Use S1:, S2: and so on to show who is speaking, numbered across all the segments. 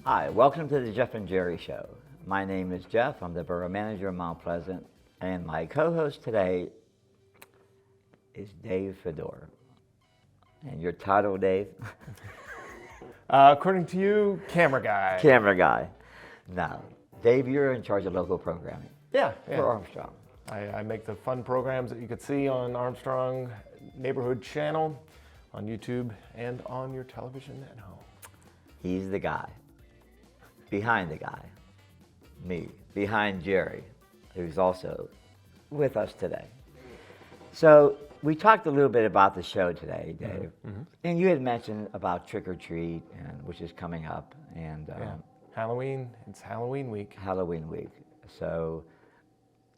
S1: Hi, welcome to the Jeff and Jerry Show. My name is Jeff. I'm the Borough Manager of Mount Pleasant, and my co-host today is Dave Fedor. And your title, Dave?
S2: According to you, camera guy.
S1: Camera guy. Now, Dave, you're in charge of local programming
S2: Yeah.
S1: for Armstrong.
S2: I make the fun programs that you could see on Armstrong Neighborhood Channel, on YouTube, and on your television at home.
S1: He's the guy. Behind the guy. Me. Behind Jerry, who's also with us today. So, we talked a little bit about the show today, Dave. Mm-hmm. And you had mentioned about Trick or Treat, which is coming up. And
S2: Halloween, it's Halloween week.
S1: Halloween week. So,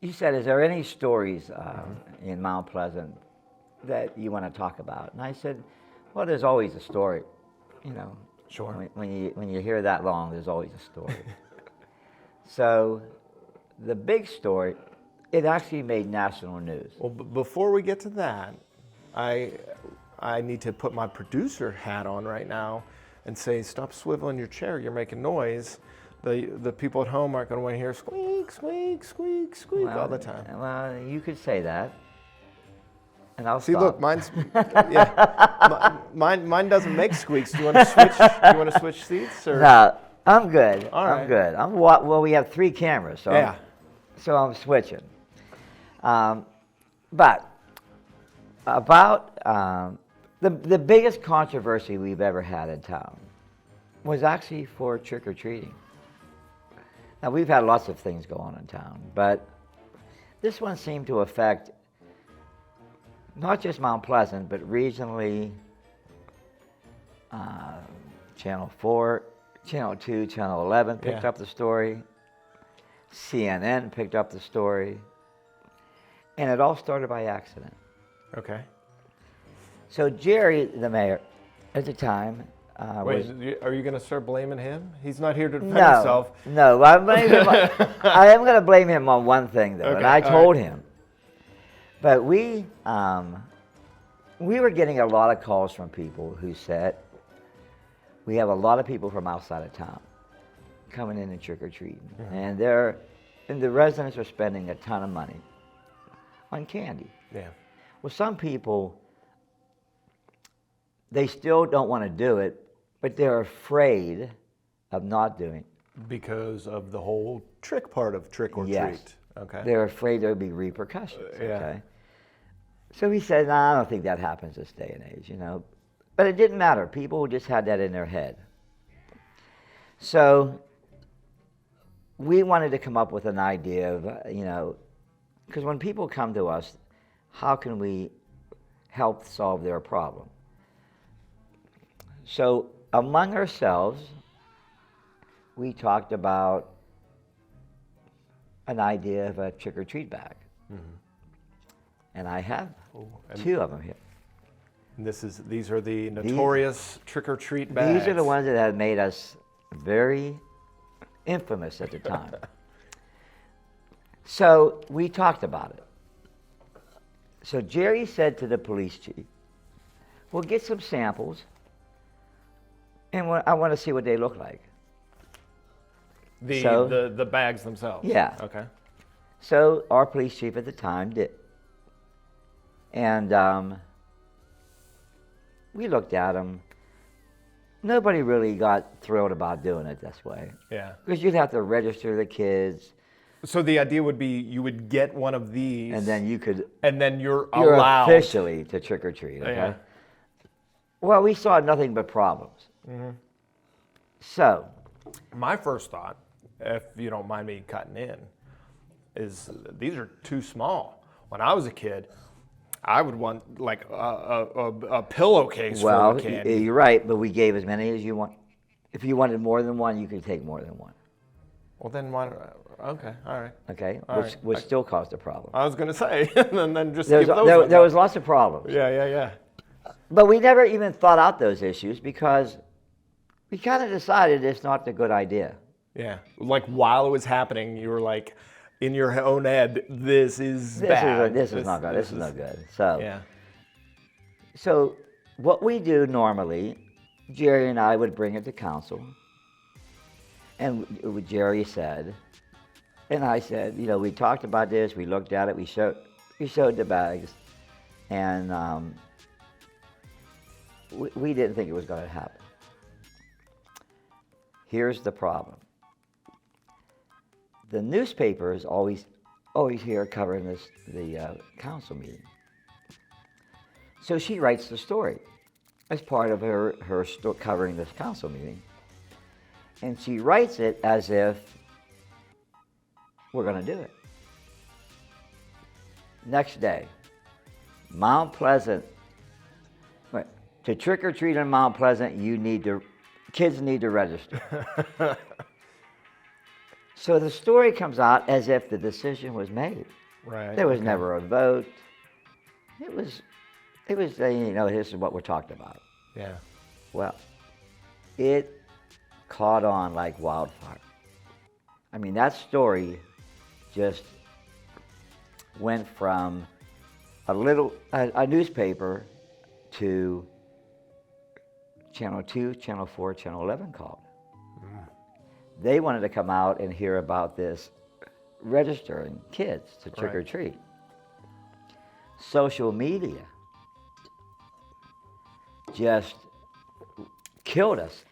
S1: you said, is there any stories in Mount Pleasant that you want to talk about? And I said, well, there's always a story, you know.
S2: Sure.
S1: When you hear that long, there's always a story. So, the big story, it actually made national news.
S2: Well, before we get to that, I need to put my producer hat on right now and say, stop swiveling your chair, you're making noise. The people at home aren't going to want to hear squeak, squeak, squeak, squeak all the time.
S1: Well, you could say that. And I'll
S2: see.
S1: stop.
S2: Look, mine's mine doesn't make squeaks. Do you want to switch? Do you want to switch seats? Or?
S1: No, I'm good.
S2: All right.
S1: I'm good. Well, we have 3 cameras, so
S2: yeah.
S1: I'm switching. But about the biggest controversy we've ever had in town was actually for trick or treating. Now we've had lots of things go on in town, but this one seemed to affect not just Mount Pleasant, but regionally, Channel 4, Channel 2, Channel 11 picked up the story. CNN picked up the story. And it all started by accident.
S2: Okay.
S1: So Jerry, the mayor, at the time,
S2: Wait, are you going to start blaming him? He's not here to defend himself.
S1: No, I am going to blame him on one thing, though, and I told him. But we were getting a lot of calls from people who said, we have a lot of people from outside of town coming in and trick-or-treating. Mm-hmm. And the residents are spending a ton of money on candy.
S2: Yeah.
S1: Well, some people, they still don't want to do it, but they're afraid of not doing it.
S2: Because of the whole trick part of trick or treat. Okay.
S1: They're afraid there'll be repercussions.
S2: Yeah.
S1: Okay. So he said, I don't think that happens this day and age, you know. But it didn't matter. People just had that in their head. So we wanted to come up with an idea of, because when people come to us, how can we help solve their problem? So among ourselves, we talked about an idea of a trick-or-treat bag. Mm-hmm. And I have 2 of them here.
S2: These are the notorious trick-or-treat bags.
S1: These are the ones that have made us very infamous at the time. So we talked about it. So Jerry said to the police chief, well, get some samples, and I want to see what they look like.
S2: The bags themselves?
S1: Yeah.
S2: Okay.
S1: So our police chief at the time did. And we looked at them. Nobody really got thrilled about doing it this way.
S2: Yeah.
S1: Because you'd have to register the kids.
S2: So the idea would be you would get one of these.
S1: And then you could.
S2: And then you're allowed.
S1: Officially to trick or treat, okay? Yeah. Well, we saw nothing but problems. Mm-hmm. So.
S2: My first thought, if you don't mind me cutting in, is these are too small. When I was a kid, I would want like a pillowcase full of candy.
S1: You're right, but we gave as many as you want. If you wanted more than one, you could take more than one.
S2: Well, then why? Okay, all right.
S1: Okay, which still caused a problem.
S2: I was going to say, and then just
S1: there was lots of problems.
S2: Yeah.
S1: But we never even thought out those issues because we kind of decided it's not a good idea.
S2: Yeah, like while it was happening, you were like, in your own head, this is bad.
S1: This is not good. This is no good. So,
S2: yeah.
S1: So what we do normally, Jerry and I would bring it to council, And Jerry said, and I said, you know, we talked about this, we looked at it, we showed the bags, and we didn't think it was going to happen. Here's the problem. The newspaper is always here covering the council meeting. So she writes the story as part of her covering this council meeting. And she writes it as if we're going to do it. Next day, Mount Pleasant, to trick or treat in Mount Pleasant, kids need to register. So the story comes out as if the decision was made.
S2: Right.
S1: There was never a vote. It was, you know, this is what we're talking about.
S2: Yeah.
S1: Well, it caught on like wildfire. I mean, that story just went from a newspaper to Channel 2, Channel 4, Channel 11 called. They wanted to come out and hear about this registering kids to trick or treat. Social media just killed us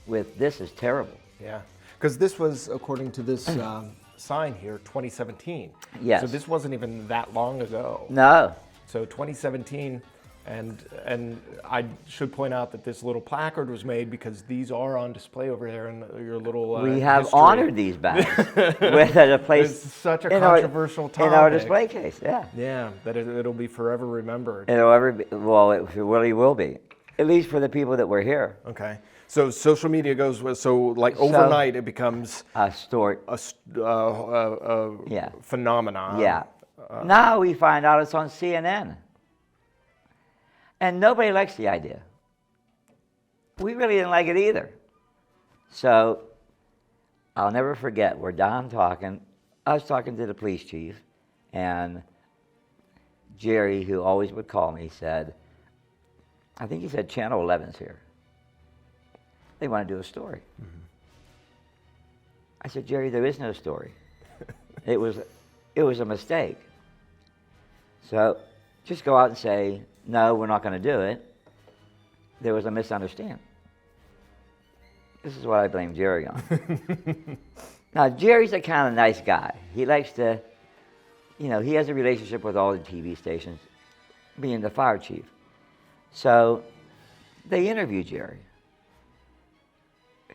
S1: with "this is terrible."
S2: Yeah, because this was, according to this sign here, 2017.
S1: Yes.
S2: So this wasn't even that long ago.
S1: No.
S2: So 2017, and I should point out that this little placard was made because these are on display over there in your little.
S1: We have
S2: history.
S1: honored these bags with a place.
S2: It's such a controversial topic.
S1: In our display case, yeah.
S2: Yeah, that it'll be forever remembered.
S1: It really will be. At least for the people that were here.
S2: Okay. So social media goes with, overnight it becomes
S1: a story,
S2: phenomenon.
S1: Yeah. Now we find out it's on CNN. And nobody likes the idea. We really didn't like it either. So I'll never forget, we're down talking. I was talking to the police chief, and Jerry, who always would call me, said, I think he said Channel 11's here. They want to do a story. Mm-hmm. I said, Jerry, there is no story. It was a mistake. So just go out and say, no, we're not going to do it. There was a misunderstanding. This is what I blame Jerry on. Now, Jerry's a kind of nice guy. He likes to, you know, he has a relationship with all the TV stations, being the fire chief. So they interviewed Jerry.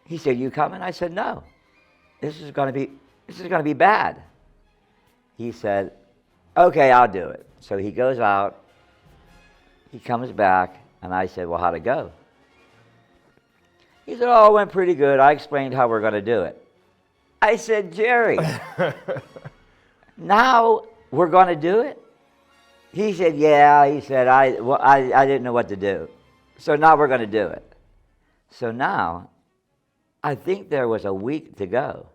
S1: He said, you coming? I said, no. This is going to be bad. He said, okay, I'll do it. So he goes out, he comes back, and I said, well, how'd it go? He said, oh, it went pretty good. I explained how we're going to do it. I said, Jerry, now we're going to do it? He said, yeah. He said, I didn't know what to do. So now we're going to do it. So now, I think there was a week to go.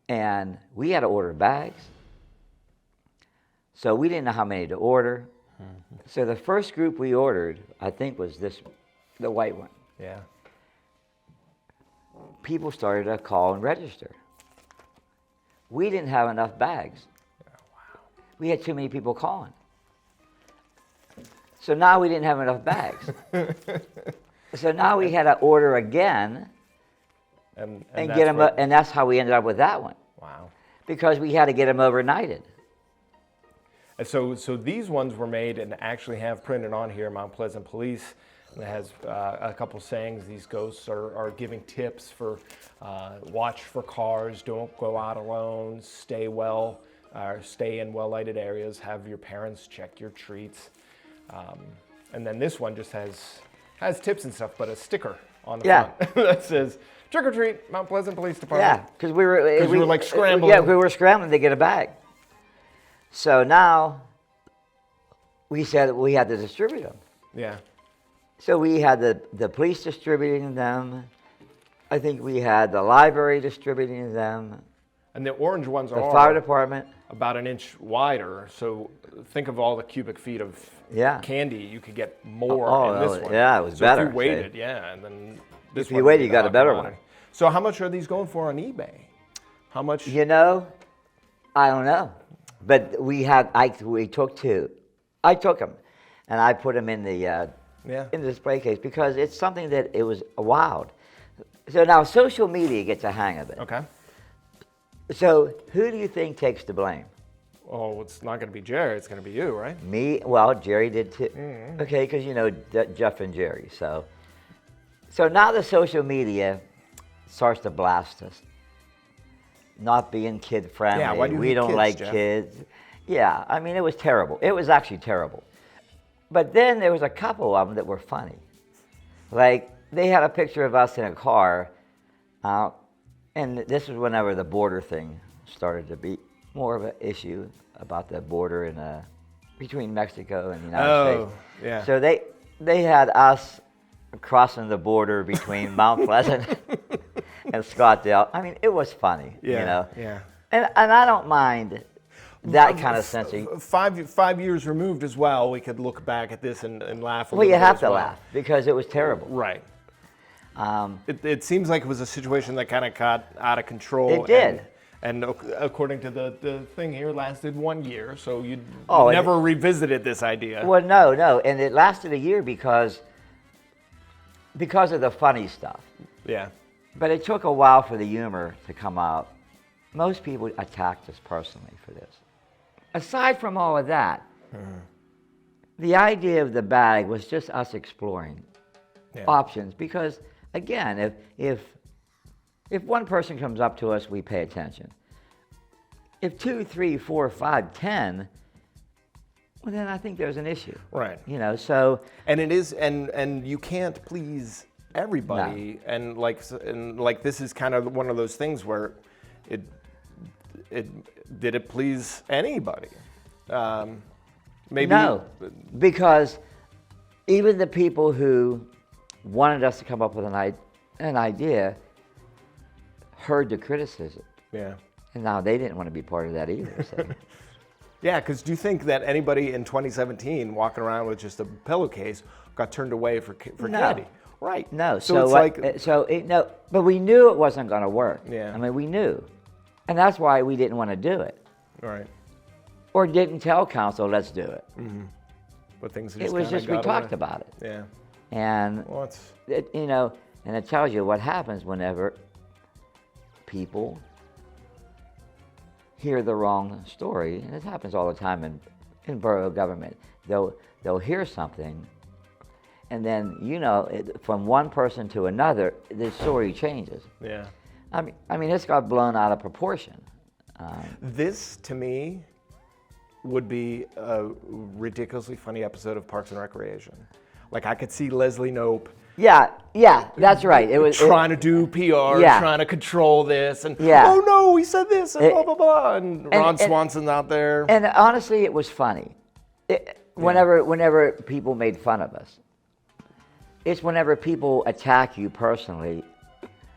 S1: And we had to order bags. So we didn't know how many to order. Mm-hmm. So the first group we ordered, I think, was the white one.
S2: Yeah.
S1: People started to call and register. We didn't have enough bags.
S2: Oh, wow.
S1: We had too many people calling. So now we didn't have enough bags. So now we had to order again and get them, and that's how we ended up with that one.
S2: Wow.
S1: Because we had to get them overnighted.
S2: And so these ones were made and actually have printed on here, Mount Pleasant Police. And it has a couple sayings. These ghosts are giving tips for watch for cars, don't go out alone, stay in well-lighted areas, have your parents check your treats. And then this one just has tips and stuff, but a sticker on the front that says, trick or treat, Mount Pleasant Police Department.
S1: Yeah, because we were
S2: like scrambling.
S1: Yeah, we were scrambling to get a bag. So now we said that we had to distribute them.
S2: Yeah.
S1: So we had the police distributing them. I think we had the library distributing them.
S2: And the orange ones
S1: the fire department.
S2: About an inch wider. So think of all the cubic feet of candy. You could get more in this one.
S1: Yeah, it was better.
S2: If you waited, and then this
S1: if you waited, you got a better one.
S2: So how much are these going for on eBay? How much?
S1: You know, I don't know. But we took two. I took them, and I put them in the display case because it's something that it was wild. So now social media gets a hang of it.
S2: Okay.
S1: So who do you think takes the blame?
S2: Oh, it's not going to be Jerry. It's going to be you, right?
S1: Me? Well, Jerry did too. Okay, because you know Jeff and Jerry. So now the social media starts to blast us. Not being kid friendly.
S2: Yeah, why do you
S1: we
S2: hate
S1: don't
S2: kids,
S1: like
S2: Jeff?
S1: kids. Yeah, I mean it was terrible. It was actually terrible. But then there was a couple of them that were funny. Like they had a picture of us in a car, and this was whenever the border thing started to be more of an issue about the border in between Mexico and the United States.
S2: Yeah.
S1: So they had us crossing the border between Mount Pleasant and Scottsdale. I mean, it was funny,
S2: Yeah,
S1: you know.
S2: yeah.
S1: And I don't mind that kind of censoring.
S2: 5 years removed as well, we could look back at this and laugh a
S1: Well,
S2: little
S1: you
S2: bit
S1: have
S2: as
S1: to
S2: well.
S1: laugh because it was terrible.
S2: Right. It seems like it was a situation that kind of got out of control.
S1: It did.
S2: And according to the thing here, lasted 1 year, so you
S1: Oh, and
S2: never revisited this idea.
S1: Well, no, and it lasted a year because of the funny stuff.
S2: Yeah.
S1: But it took a while for the humor to come out. Most people attacked us personally for this. Aside from all of that, the idea of the bag was just us exploring options because, again, if one person comes up to us, we pay attention. If 2, 3, 4, 5, 10, well, then I think there's an issue.
S2: Right.
S1: You know, so.
S2: And it is, and you can't please everybody, and like this is kind of one of those things where it did it please anybody? Maybe
S1: No, because even the people who wanted us to come up with an idea heard the criticism,
S2: Yeah.
S1: and now they didn't want to be part of that either. So.
S2: Yeah, because do you think that anybody in 2017 walking around with just a pillowcase got turned away for
S1: No.
S2: candy? Right.
S1: No,
S2: So it's
S1: no, but we knew it wasn't going to work.
S2: Yeah.
S1: I mean, we knew, and that's why we didn't want to do it,
S2: right.
S1: or didn't tell council, let's do it.
S2: But things
S1: It was just we talked about it,
S2: Yeah.
S1: and
S2: Well, it's
S1: you know, and it tells you what happens whenever people hear the wrong story, and it happens all the time in borough government. They'll hear something, and then from one person to another, the story changes.
S2: yeah.
S1: I mean, it's got blown out of proportion.
S2: This to me would be a ridiculously funny episode of Parks and Recreation. Like I could see Leslie Knope.
S1: Yeah, that's right. It was
S2: trying to do PR,
S1: Yeah.
S2: trying to control this, and
S1: Yeah.
S2: oh no, he said this, and blah blah blah, and Ron
S1: and-
S2: Swanson's out there.
S1: And honestly, it was funny. Whenever people made fun of us, it's whenever people attack you personally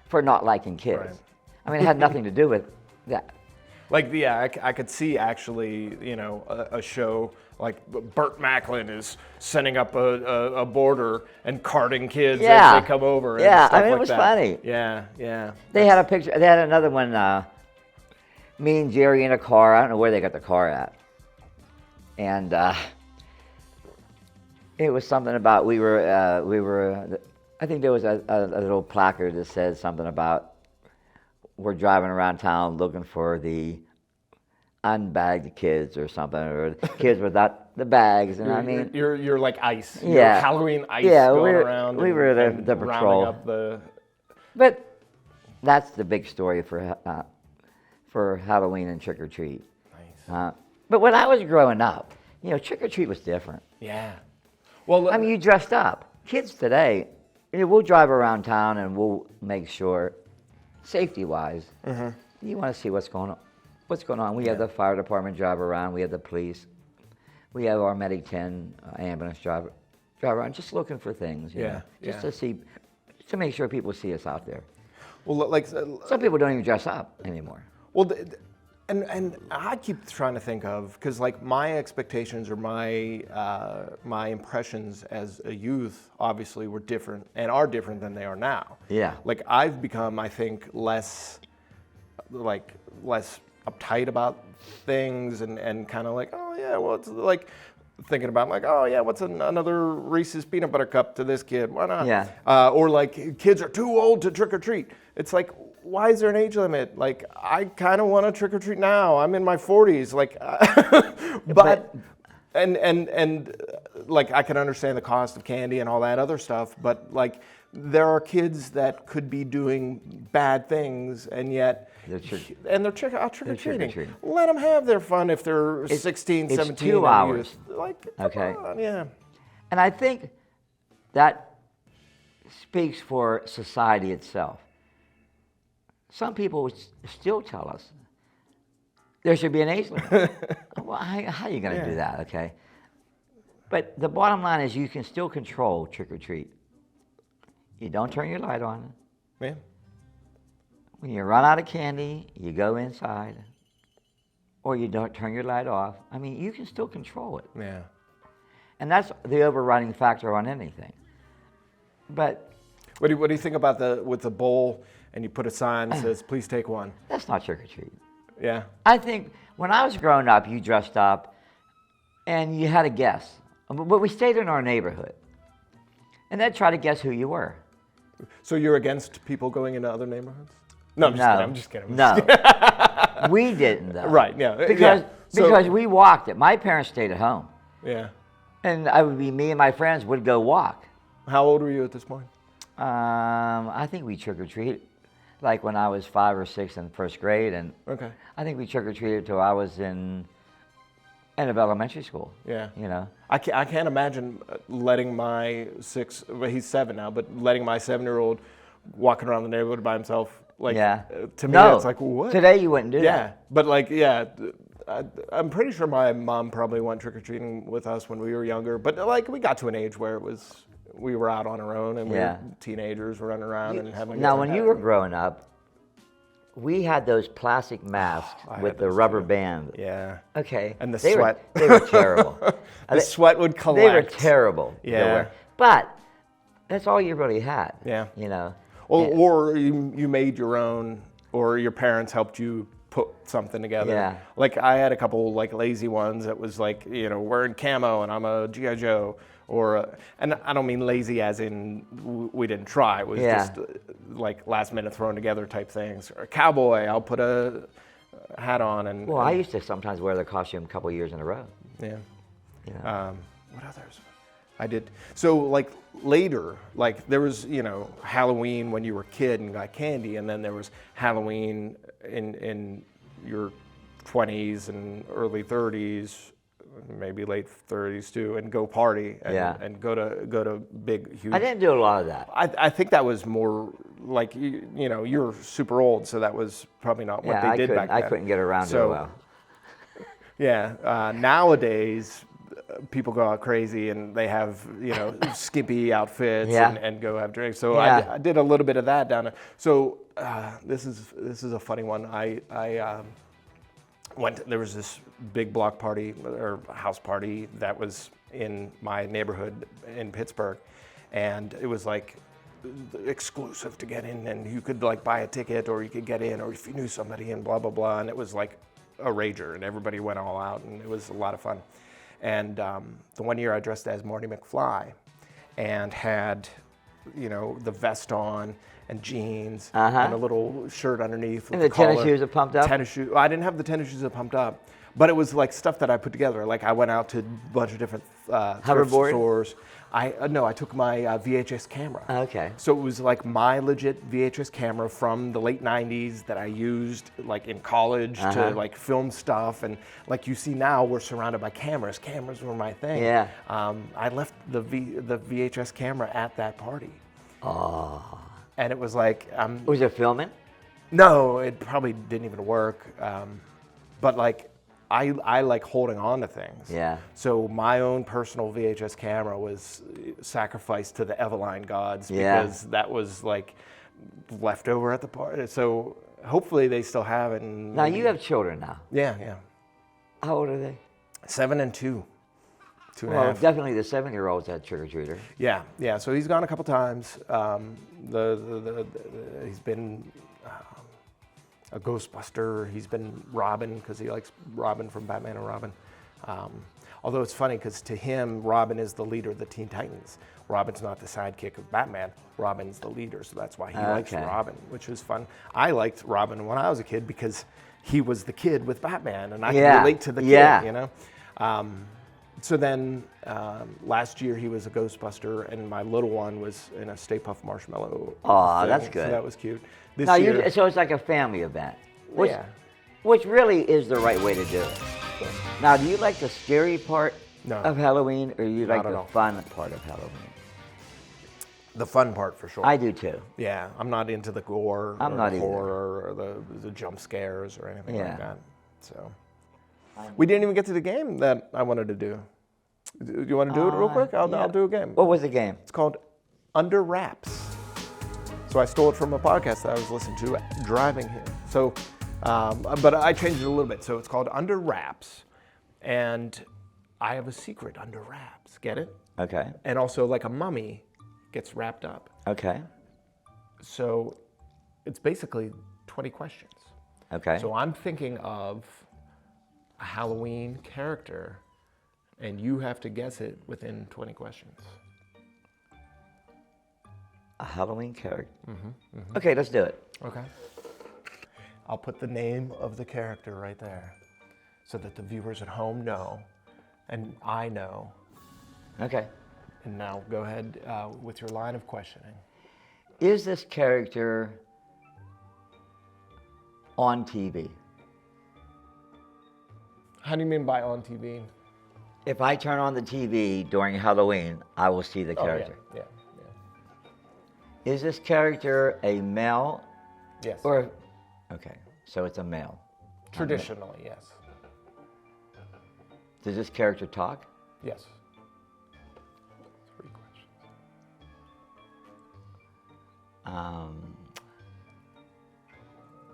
S1: for not liking kids.
S2: Right.
S1: I mean, it had nothing to do with that.
S2: Like, yeah, I could see actually, a show like Burt Macklin is setting up a border and carting kids
S1: Yeah.
S2: as they come over. And
S1: Yeah,
S2: stuff
S1: I mean, it
S2: like
S1: was
S2: that.
S1: funny.
S2: Yeah.
S1: They had a picture. They had another one. Me and Jerry in a car. I don't know where they got the car at. And it was something about we were. I think there was a little placard that said something about we're driving around town looking for the unbagged kids or something, or kids without the bags. And I mean,
S2: you're like ice.
S1: Yeah.
S2: You're Halloween ice
S1: Yeah,
S2: going
S1: we
S2: around.
S1: were the
S2: and
S1: patrol.
S2: rounding up the.
S1: but that's the big story for Halloween and trick or treat.
S2: Nice.
S1: But when I was growing up, trick or treat was different.
S2: Yeah. Well,
S1: I mean, you dressed up. Kids today, we'll drive around town and we'll make sure, safety-wise, you want to see what's going on. We have the fire department drive around. We have the police. We have our Medic 10 ambulance drive around, just looking for things. Just to make sure people see us out there.
S2: well, like
S1: Some people don't even dress up anymore.
S2: Well, And I keep trying to think of, because like my expectations or my impressions as a youth obviously were different and are different than they are now.
S1: Yeah.
S2: Like I've become, I think, less uptight about things and kind of like, oh yeah, well, it's like thinking about like, oh yeah, what's another Reese's peanut butter cup to this kid? Why not?
S1: Yeah.
S2: Or like kids are too old to trick or treat. It's like, why is there an age limit? Like, I kind of want to trick or treat now. I'm in my 40s. Like, but like I can understand the cost of candy and all that other stuff. But like, there are kids that could be doing bad things, and yet they're trick or treating. Let them have their fun if they're 16, 17.
S1: It's 2 hours.
S2: Like,
S1: Okay.
S2: come on, yeah.
S1: And I think that speaks for society itself. Some people would still tell us there should be an age limit. Well, how are you going to do that, okay? But the bottom line is you can still control trick or treat. You don't turn your light on.
S2: Yeah.
S1: When you run out of candy, you go inside. Or you don't turn your light off. I mean, you can still control it.
S2: Yeah.
S1: And that's the overriding factor on anything. But
S2: what do you think about with the bowl and you put a sign that says, please take one?
S1: that's not trick or treat.
S2: Yeah.
S1: I think when I was growing up, you dressed up and you had a guess. But we stayed in our neighborhood. And they'd try to guess who you were.
S2: So you're against people going into other neighborhoods? No, I'm just kidding.
S1: No. We didn't, though.
S2: Right, yeah.
S1: Because we walked it. My parents stayed at home.
S2: Yeah.
S1: And I would be, me and my friends would go walk.
S2: How old were you at this point?
S1: I think we trick-or-treated like when I was 5 or 6 in first grade. And
S2: okay.
S1: I think we trick-or-treated till I was in end of elementary school.
S2: Yeah.
S1: You know?
S2: I can't imagine letting my he's 7 now, but letting my 7-year-old walking around the neighborhood by himself. Like,
S1: yeah.
S2: To me, that's like, what?
S1: Today you wouldn't do that.
S2: Yeah, but like, yeah, I'm pretty sure my mom probably went trick-or-treating with us when we were younger, but like we got to an age where we were out on our own and we were teenagers running around and having.
S1: Now, when you were growing up, we had those plastic masks with the rubber band.
S2: Yeah.
S1: Okay.
S2: And the sweat.
S1: They were terrible.
S2: The sweat would collect.
S1: They were terrible.
S2: Yeah.
S1: But that's all you really had.
S2: Yeah.
S1: You know.
S2: Or you made your own, or your parents helped you put something together.
S1: Yeah.
S2: Like I had a couple like lazy ones that was like, we're in camo and I'm a G.I. Joe. And I don't mean lazy as in we didn't try. It was just like last minute thrown together type things. Or a cowboy, I'll put a hat on and.
S1: Well, I used to sometimes wear the costume a couple years in a row.
S2: Yeah.
S1: You know.
S2: What others? I did. So like later, like there was Halloween when you were a kid and got candy, and then there was Halloween in your 20s and early 30s. Maybe late 30s too, and go party and go to big huge.
S1: I didn't do a lot of that.
S2: I think that was more like you're super old, so that was probably not what they did back then.
S1: I couldn't get around it well.
S2: Yeah, nowadays people go out crazy and they have skimpy outfits and go have drinks. So I did a little bit of that down there. So this is a funny one. There was this big block party or house party that was in my neighborhood in Pittsburgh, and it was like exclusive to get in, and you could like buy a ticket or you could get in, or if you knew somebody and blah blah blah, and it was like a rager, and everybody went all out, and it was a lot of fun. And the one year I dressed as Marty McFly and had the vest on and jeans and a little shirt underneath.
S1: And the tennis shoes are pumped up?
S2: Tennis shoes. I didn't have the tennis shoes that pumped up, but it was like stuff that I put together. Like I went out to a bunch of different thrift stores. I took my VHS camera.
S1: Okay.
S2: So it was like my legit VHS camera from the late 90s that I used like in college to like film stuff. And like you see now, we're surrounded by cameras. Cameras were my thing.
S1: Yeah.
S2: I left the VHS camera at that party.
S1: Oh.
S2: And it was like...
S1: was it filming?
S2: No, it probably didn't even work. But like, I like holding on to things.
S1: Yeah.
S2: So my own personal VHS camera was sacrificed to the Eveline gods because that was like left over at the party. So hopefully they still have it. And
S1: Now you have children now.
S2: Yeah, yeah.
S1: How old are they?
S2: 7 and 2. 2 and a
S1: Well,
S2: half.
S1: definitely the 7-year-old's that trick-or-treater.
S2: Yeah, yeah. So he's gone a couple times. He's been a Ghostbuster. He's been Robin because he likes Robin from Batman and Robin. Although it's funny because to him, Robin is the leader of the Teen Titans. Robin's not the sidekick of Batman. Robin's the leader, so that's why he likes Robin, which was fun. I liked Robin when I was a kid because he was the kid with Batman, and I could relate to the kid, you know? So then last year he was a Ghostbuster, and my little one was in a Stay Puft Marshmallow.
S1: Oh, that's good.
S2: So that was cute. This
S1: Now,
S2: year,
S1: so it's like a family event, which,
S2: yeah.
S1: which really is the right way to do it. Now, do you like the scary part of Halloween, or you like the fun part of Halloween?
S2: The fun part, for sure.
S1: I do too.
S2: Yeah, I'm not into the gore,
S1: I'm
S2: or
S1: not
S2: the
S1: either.
S2: horror, or the jump scares, or anything like
S1: Yeah.
S2: that. So we didn't even get to the game that I wanted to do. Do you want to do it real quick? I'll do a game.
S1: What was the game?
S2: It's called Under Wraps. So I stole it from a podcast that I was listening to driving here. So, but I changed it a little bit. So it's called Under Wraps, and I have a secret under wraps. Get it?
S1: Okay.
S2: And also, like a mummy gets wrapped up.
S1: Okay.
S2: So it's basically 20 questions.
S1: Okay.
S2: So I'm thinking of a Halloween character, and you have to guess it within 20 questions.
S1: A Halloween character? Okay, let's do it.
S2: Okay. I'll put the name of the character right there so that the viewers at home know, and I know.
S1: Okay.
S2: And now go ahead with your line of questioning.
S1: Is this character on TV?
S2: How do you mean by on TV?
S1: If I turn on the TV during Halloween, I will see the character.
S2: Yeah.
S1: Is this character a male?
S2: Yes.
S1: Or, okay, so it's a male.
S2: Traditionally, yes.
S1: Does this character talk?
S2: Yes. 3 questions.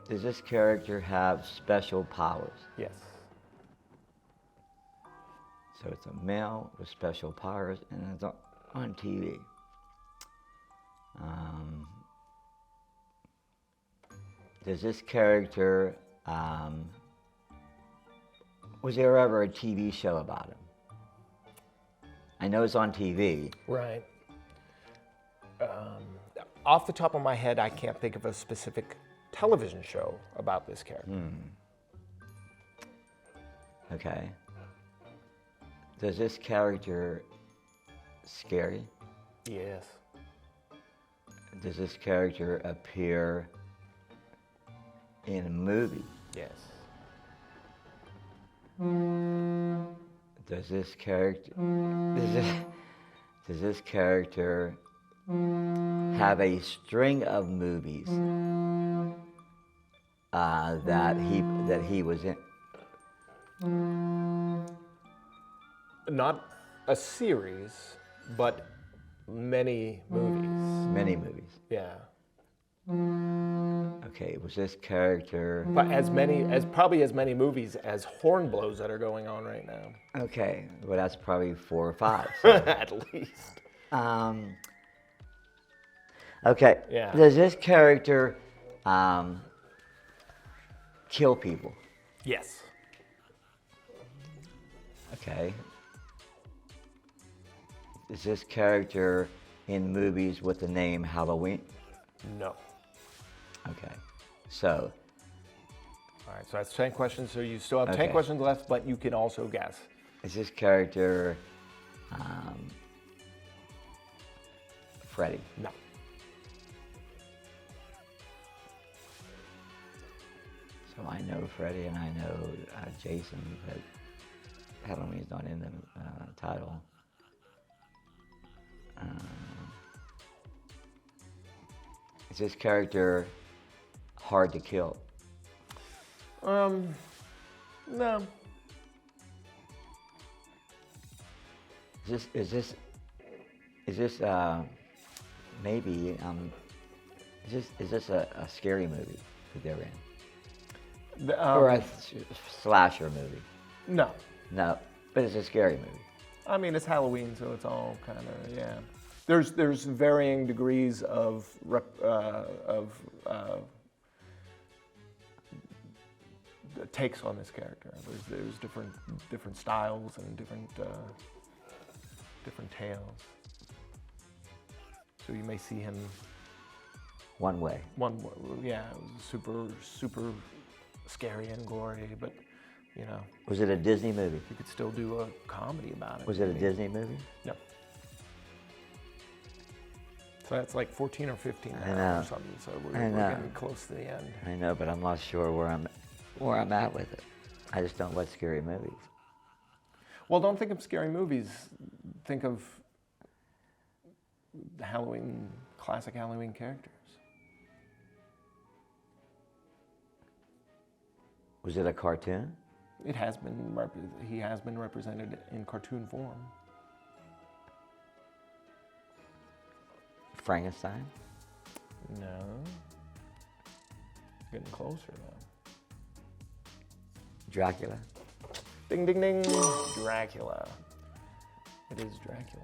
S1: Does this character have special powers?
S2: Yes.
S1: So it's a male with special powers, and it's on TV. Does this character, was there ever a TV show about him? I know it's on TV.
S2: Right. Off the top of my head, I can't think of a specific television show about this character.
S1: Okay. Does this character scary?
S2: Yes.
S1: Does this character appear in a movie?
S2: Yes.
S1: Does this character have a string of movies that he was in?
S2: Not a series, but many movies.
S1: Many movies.
S2: Yeah.
S1: Okay, was this character...
S2: But probably as many movies as horn blows that are going on right now.
S1: Okay, well that's probably 4 or 5.
S2: At least.
S1: Okay,
S2: Yeah.
S1: does this character kill people?
S2: Yes.
S1: Okay. Is this character in movies with the name Halloween?
S2: No.
S1: Okay, so...
S2: All right, so that's 10 questions. So you still have 10
S1: Okay.
S2: questions left, but you can also guess.
S1: Is this character Freddy?
S2: No.
S1: So I know Freddy and I know Jason, but Halloween's not in the title. Is this character hard to kill?
S2: No.
S1: Is this maybe is this a scary movie? that they were in?
S2: The,
S1: Or a slasher movie?
S2: No.
S1: No, but it's a scary movie.
S2: I mean, it's Halloween, so it's all kind of, yeah. There's varying degrees of takes on this character. There's different styles and different tales. So you may see him
S1: One way.
S2: yeah, super scary and gory, but you know.
S1: Was it a Disney movie?
S2: You could still do a comedy about it.
S1: Was it a Disney movie?
S2: No. So that's like 14 or 15
S1: I
S2: now
S1: know.
S2: or something. So we're
S1: I know.
S2: getting close to the end.
S1: I know, but I'm not sure where I'm at with it. I just don't watch scary movies.
S2: Well, don't think of scary movies. Think of Halloween, classic Halloween characters.
S1: Was it a cartoon?
S2: He has been represented in cartoon form.
S1: Frankenstein?
S2: No. Getting closer though.
S1: Dracula?
S2: Ding, ding, ding. Dracula. It is Dracula.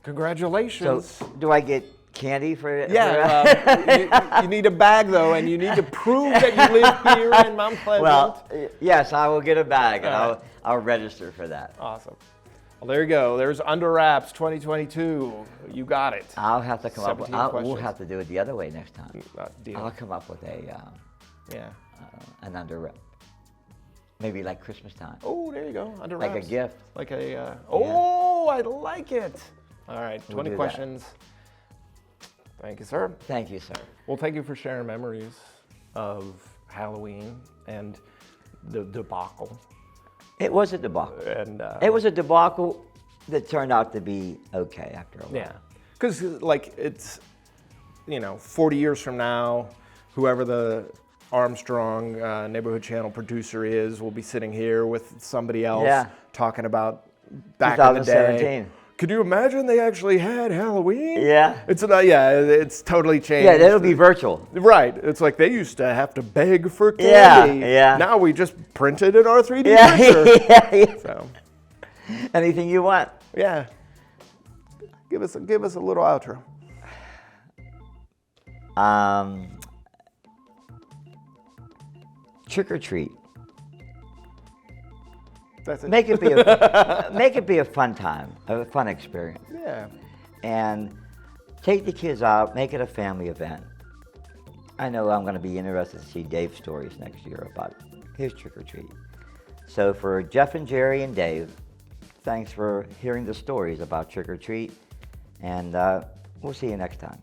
S2: Congratulations.
S1: So, do I get candy for it?
S2: Yeah, you need a bag though, and you need to prove that you live here in Mount Pleasant.
S1: Well, yes, I will get a bag, and
S2: All right.
S1: I'll register for that.
S2: Awesome. Well, there you go. There's Under Wraps 2022. You got it.
S1: I'll have to come up with.
S2: 17
S1: We'll
S2: questions.
S1: have to do it the other way next time.
S2: Deal.
S1: I'll come up with
S2: Yeah.
S1: an under wrap. Maybe like Christmas time.
S2: Oh, there you go. Under
S1: Like
S2: Wraps.
S1: a gift.
S2: Like a. Oh, I like it. All right,
S1: We'll
S2: 20
S1: do that.
S2: questions. Thank you, sir.
S1: Thank you, sir.
S2: Well, thank you for sharing memories of Halloween and the debacle.
S1: It was a debacle.
S2: And
S1: It was a debacle that turned out to be okay after a while.
S2: yeah, because like it's 40 years from now, whoever the Armstrong neighborhood channel producer is will be sitting here with somebody else
S1: Yeah.
S2: talking about back in the day.
S1: 2017.
S2: Could you imagine they actually had Halloween?
S1: Yeah.
S2: It's totally changed.
S1: Yeah, that'll be virtual.
S2: Right. It's like they used to have to beg for candy.
S1: Yeah.
S2: Now we just printed an R3D
S1: Yeah,
S2: printer.
S1: yeah.
S2: So,
S1: Anything you want.
S2: yeah. Give us a little outro.
S1: Trick or treat.
S2: That's it.
S1: Make it be a fun time, a fun experience,
S2: Yeah.
S1: and take the kids out. Make it a family event. I know I'm going to be interested to see Dave's stories next year about his trick or treat. So for Jeff and Jerry and Dave, thanks for hearing the stories about trick or treat, and we'll see you next time.